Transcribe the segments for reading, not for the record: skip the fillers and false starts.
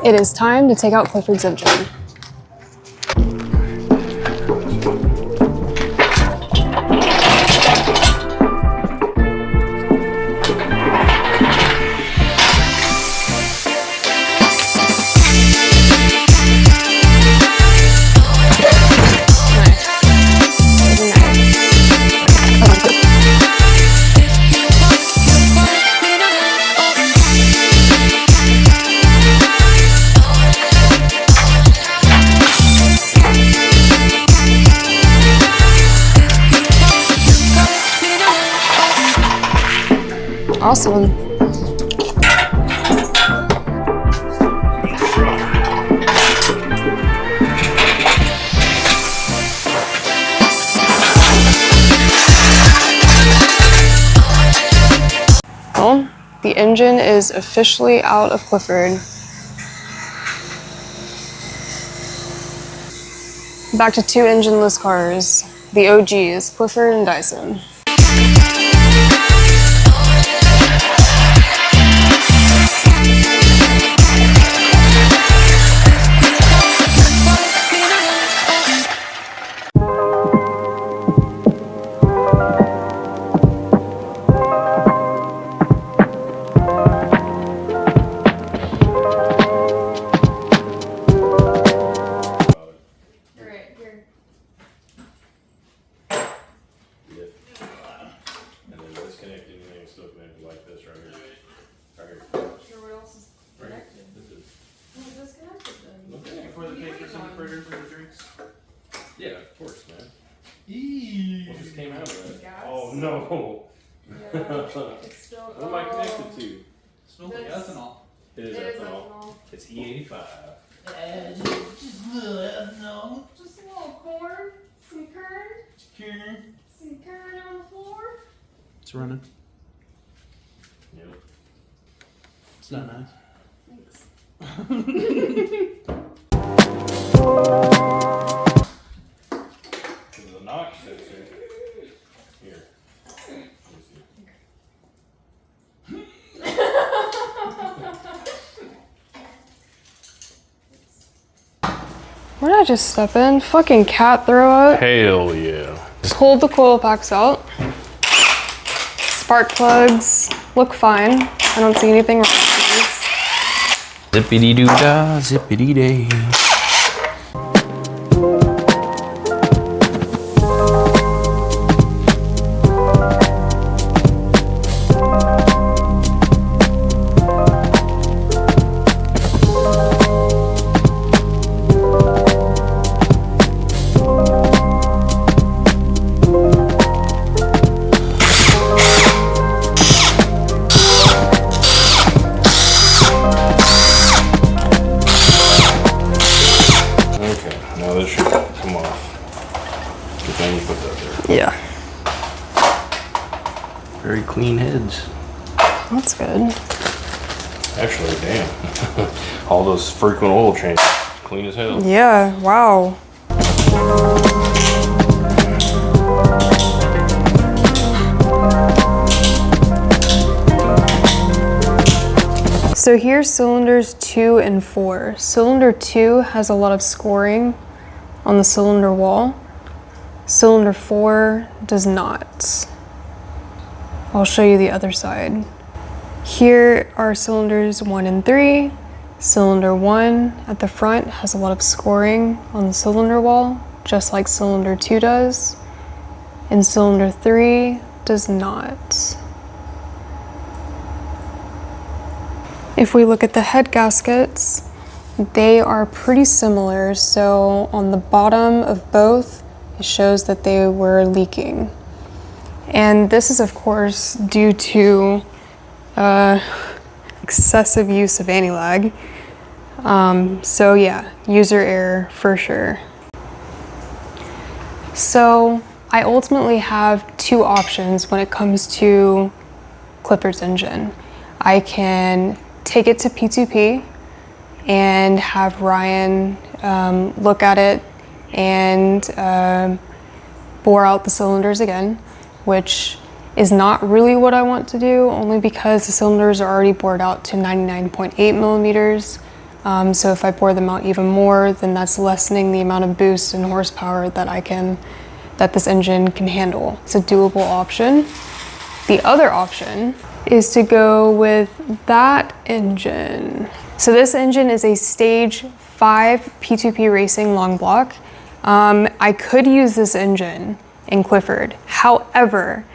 It is time to take out Clifford's engine. Awesome. Well, the engine is officially out of Clifford. Back to two engineless cars, the OGs, Clifford and Dyson. Yeah, of course, man. What just came out of that? Gas? Oh no! Yeah, it's still, what am I connected to? It smells like ethanol. It is ethanol. It's E85. Just a little ethanol. Just a little corn. Some kern. Some kern on the floor. It's running. Yep. It's not nice. Thanks. The knock sensor. Here. Where did I just step in? Fucking cat throw up. Hell yeah. Pulled the coil packs out. Spark plugs look fine. I don't see anything wrong with these. Zippity doo dah, zippity day. Yeah. Very clean heads. That's good. Actually, damn. All those frequent oil changes. Clean as hell. Yeah, wow. So here's cylinders 2 and 4. Cylinder 2 has a lot of scoring on the cylinder wall. Cylinder 4 does not. I'll show you the other side. Here are cylinders 1 and 3. Cylinder 1 at the front has a lot of scoring on the cylinder wall, just like cylinder 2 does. And cylinder 3 does not. If we look at the head gaskets, they are pretty similar. So on the bottom of both, it shows that they were leaking. And this is of course due to excessive use of anti-lag. So yeah, user error for sure. So I ultimately have two options when it comes to Clifford's engine. I can take it to P2P and have Ryan look at it and bore out the cylinders again, which is not really what I want to do, only because the cylinders are already bored out to 99.8 millimeters. So if I bore them out even more, then that's lessening the amount of boost and horsepower that this engine can handle. It's a doable option. The other option is to go with that engine. So this engine is a stage 5 P2P Racing long block. I could use this engine in Clifford. However,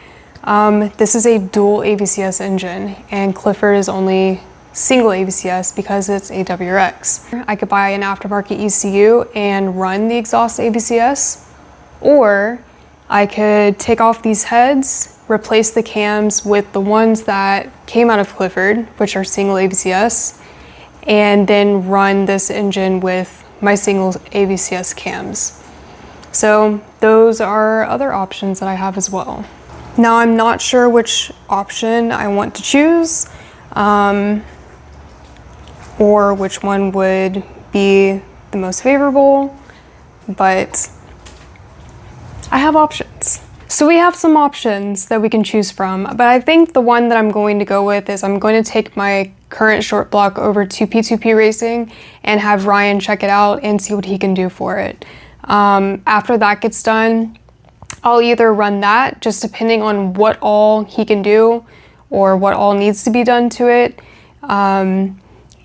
this is a dual ABCS engine and Clifford is only single ABCS because it's a WRX. I could buy an aftermarket ECU and run the exhaust ABCS, or I could take off these heads, replace the cams with the ones that came out of Clifford, which are single ABCS, and then run this engine with my single ABCS cams. So those are other options that I have as well. Now I'm not sure which option I want to choose, or which one would be the most favorable, but I have options. So we have some options that we can choose from, but I think the one that I'm going to go with is I'm going to take my current short block over to P2P Racing and have Ryan check it out and see what he can do for it. After that gets done, I'll either run that, just depending on what all he can do or what all needs to be done to it.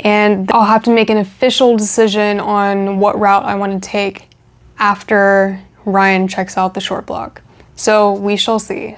And I'll have to make an official decision on what route I want to take after Ryan checks out the short block. So we shall see.